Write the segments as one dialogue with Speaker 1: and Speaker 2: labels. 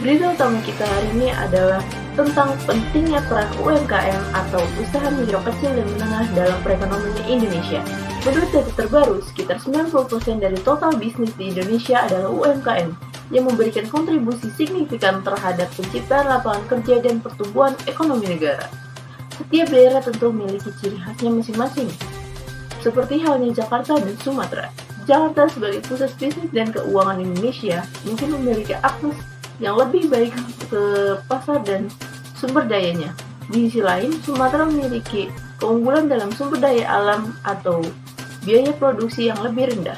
Speaker 1: Berita utama kita hari ini adalah tentang pentingnya peran UMKM atau usaha mikro kecil dan menengah dalam perekonomian Indonesia. Menurut data terbaru, sekitar 90% dari total bisnis di Indonesia adalah UMKM yang memberikan kontribusi signifikan terhadap penciptaan lapangan kerja dan pertumbuhan ekonomi negara. Setiap daerah tentu memiliki ciri khasnya masing-masing, seperti halnya Jakarta dan Sumatera. Jakarta sebagai pusat bisnis dan keuangan Indonesia mungkin memiliki akses yang lebih baik ke pasar dan sumber dayanya. Di sisi lain, Sumatera memiliki keunggulan dalam sumber daya alam atau biaya produksi yang lebih rendah.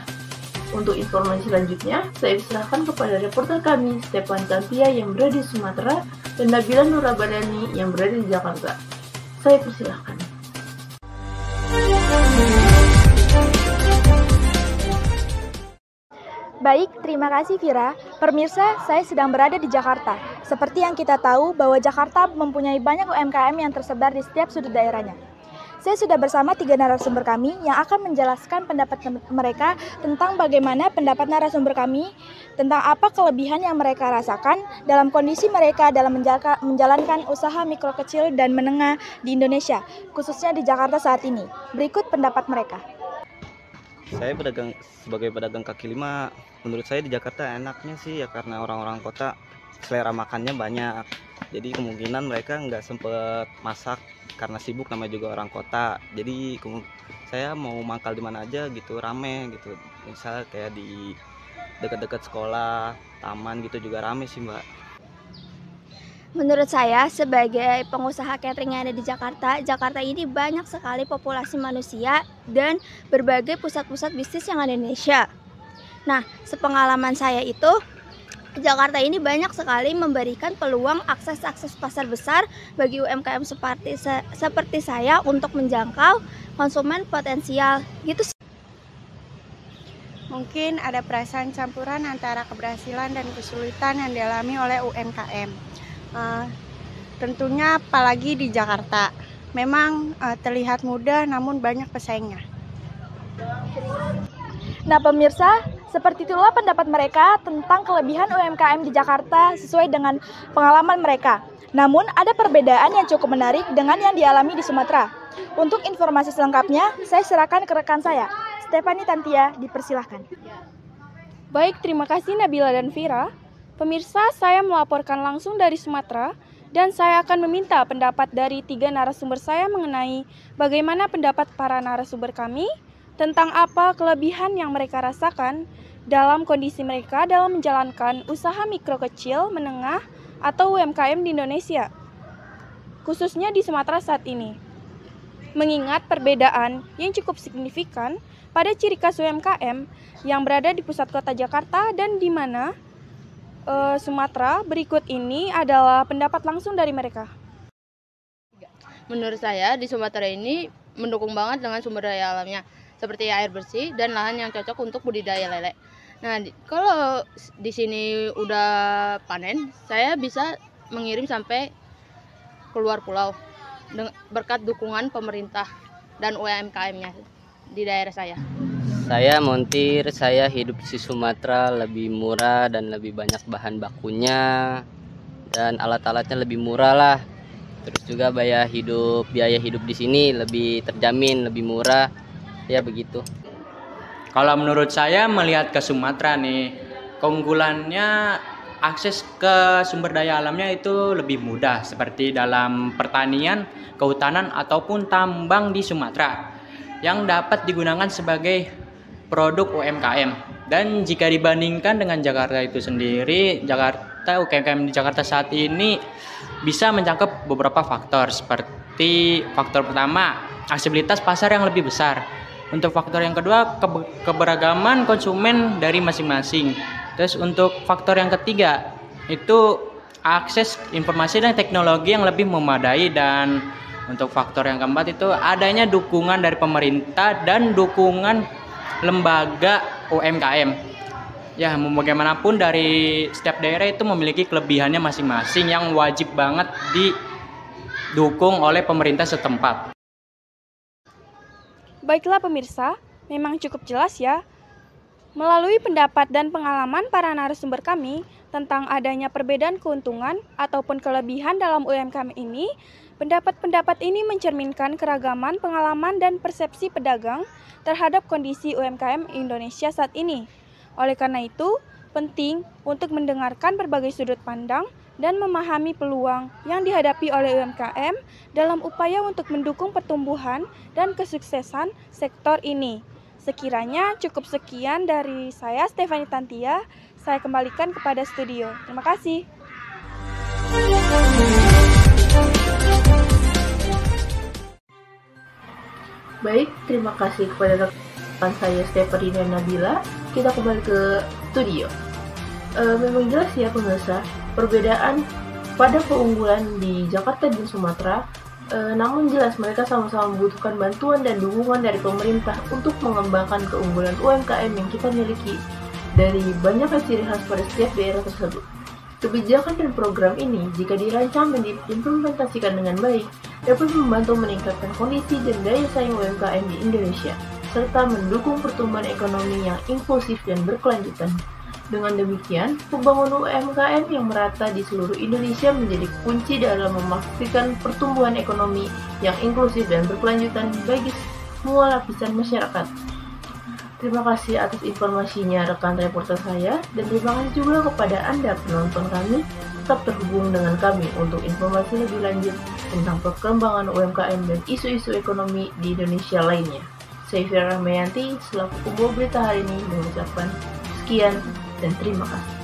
Speaker 1: Untuk informasi selanjutnya, saya serahkan kepada reporter kami, Stefan Tantia yang berada di Sumatera dan Nabila Nurabadani yang berada di Jakarta. Saya persilahkan.
Speaker 2: Baik, terima kasih Vira. Pemirsa, saya sedang berada di Jakarta. Seperti yang kita tahu bahwa Jakarta mempunyai banyak UMKM yang tersebar di setiap sudut daerahnya. Saya sudah bersama 3 narasumber kami yang akan menjelaskan pendapat mereka tentang bagaimana pendapat narasumber kami, tentang apa kelebihan yang mereka rasakan dalam kondisi mereka dalam menjalankan usaha mikro kecil dan menengah di Indonesia, khususnya di Jakarta saat ini. Berikut pendapat mereka.
Speaker 3: Saya sebagai pedagang kaki lima, menurut saya di Jakarta enaknya sih ya karena orang-orang kota selera makannya banyak. Jadi kemungkinan mereka nggak sempet masak karena sibuk, namanya juga orang kota. Jadi saya mau mangkal di mana aja gitu, rame gitu. Misal kayak di dekat-dekat sekolah, taman gitu juga rame sih Mbak.
Speaker 2: Menurut saya, sebagai pengusaha catering yang ada di Jakarta, Jakarta ini banyak sekali populasi manusia dan berbagai pusat-pusat bisnis yang ada di Indonesia. Nah, sepengalaman saya itu, Jakarta ini banyak sekali memberikan peluang akses pasar besar bagi UMKM seperti saya untuk menjangkau konsumen potensial. Gitu.
Speaker 4: Mungkin ada perasaan campuran antara keberhasilan dan kesulitan yang dialami oleh UMKM. Tentunya apalagi di Jakarta. Memang terlihat mudah namun banyak pesaingnya.
Speaker 2: Nah pemirsa, seperti itulah pendapat mereka tentang kelebihan UMKM di Jakarta sesuai dengan pengalaman mereka. Namun ada perbedaan yang cukup menarik dengan yang dialami di Sumatera. Untuk informasi selengkapnya, saya serahkan ke rekan saya, Stefani Tantia, dipersilahkan.
Speaker 5: Baik, terima kasih Nabila dan Vira. Pemirsa, saya melaporkan langsung dari Sumatera dan saya akan meminta pendapat dari 3 narasumber saya mengenai bagaimana pendapat para narasumber kami tentang apa kelebihan yang mereka rasakan dalam kondisi mereka dalam menjalankan usaha mikro kecil, menengah, atau UMKM di Indonesia, khususnya di Sumatera saat ini. Mengingat perbedaan yang cukup signifikan pada ciri khas UMKM yang berada di pusat kota Jakarta dan di mana Sumatera, berikut ini adalah pendapat langsung dari mereka.
Speaker 6: Menurut saya di Sumatera ini mendukung banget dengan sumber daya alamnya, seperti air bersih dan lahan yang cocok untuk budidaya lele. Nah, kalau di sini udah panen, saya bisa mengirim sampai keluar pulau berkat dukungan pemerintah dan UMKM-nya di daerah saya.
Speaker 7: Saya montir, saya hidup di Sumatera lebih murah dan lebih banyak bahan bakunya dan alat-alatnya lebih murah lah. Terus juga biaya hidup di sini lebih terjamin, lebih murah. Ya begitu.
Speaker 8: Kalau menurut saya melihat ke Sumatera nih, keunggulannya akses ke sumber daya alamnya itu lebih mudah seperti dalam pertanian, kehutanan ataupun tambang di Sumatera yang dapat digunakan sebagai produk UMKM. Dan jika dibandingkan dengan Jakarta itu sendiri, UMKM di Jakarta saat ini bisa mencakup beberapa faktor seperti faktor pertama, aksesibilitas pasar yang lebih besar. Untuk faktor yang kedua, keberagaman konsumen dari masing-masing. Terus untuk faktor yang ketiga, itu akses informasi dan teknologi yang lebih memadai. Dan untuk faktor yang keempat itu adanya dukungan dari pemerintah dan dukungan lembaga UMKM. Ya, mau bagaimanapun dari setiap daerah itu memiliki kelebihannya masing-masing yang wajib banget didukung oleh pemerintah setempat.
Speaker 5: Baiklah pemirsa, memang cukup jelas ya. Melalui pendapat dan pengalaman para narasumber kami, tentang adanya perbedaan keuntungan ataupun kelebihan dalam UMKM ini, pendapat-pendapat ini mencerminkan keragaman pengalaman dan persepsi pedagang terhadap kondisi UMKM Indonesia saat ini. Oleh karena itu, penting untuk mendengarkan berbagai sudut pandang dan memahami peluang yang dihadapi oleh UMKM dalam upaya untuk mendukung pertumbuhan dan kesuksesan sektor ini. Sekiranya cukup sekian dari saya, Stefani Tantia. Saya kembalikan kepada studio. Terima kasih.
Speaker 1: Baik, terima kasih kepada rekan saya Stefani dan Nabila. Kita kembali ke studio. Memang jelas ya pemirsa, perbedaan pada keunggulan di Jakarta dan Sumatera, namun jelas mereka sama-sama membutuhkan bantuan dan dukungan dari pemerintah untuk mengembangkan keunggulan UMKM yang kita miliki dari banyaknya ciri khas pada setiap daerah tersebut. Kebijakan dan program ini, jika dirancang dan diimplementasikan dengan baik, dapat membantu meningkatkan kondisi dan daya saing UMKM di Indonesia, serta mendukung pertumbuhan ekonomi yang inklusif dan berkelanjutan. Dengan demikian, pembangunan UMKM yang merata di seluruh Indonesia menjadi kunci dalam memastikan pertumbuhan ekonomi yang inklusif dan berkelanjutan bagi semua lapisan masyarakat. Terima kasih atas informasinya rekan reporter saya, dan terima kasih juga kepada Anda penonton kami. Tetap terhubung dengan kami untuk informasi lebih lanjut tentang perkembangan UMKM dan isu-isu ekonomi di Indonesia lainnya. Saya Fira Rahmayanti, selaku pembawa berita hari ini, mengucapkan sekian dan terima kasih.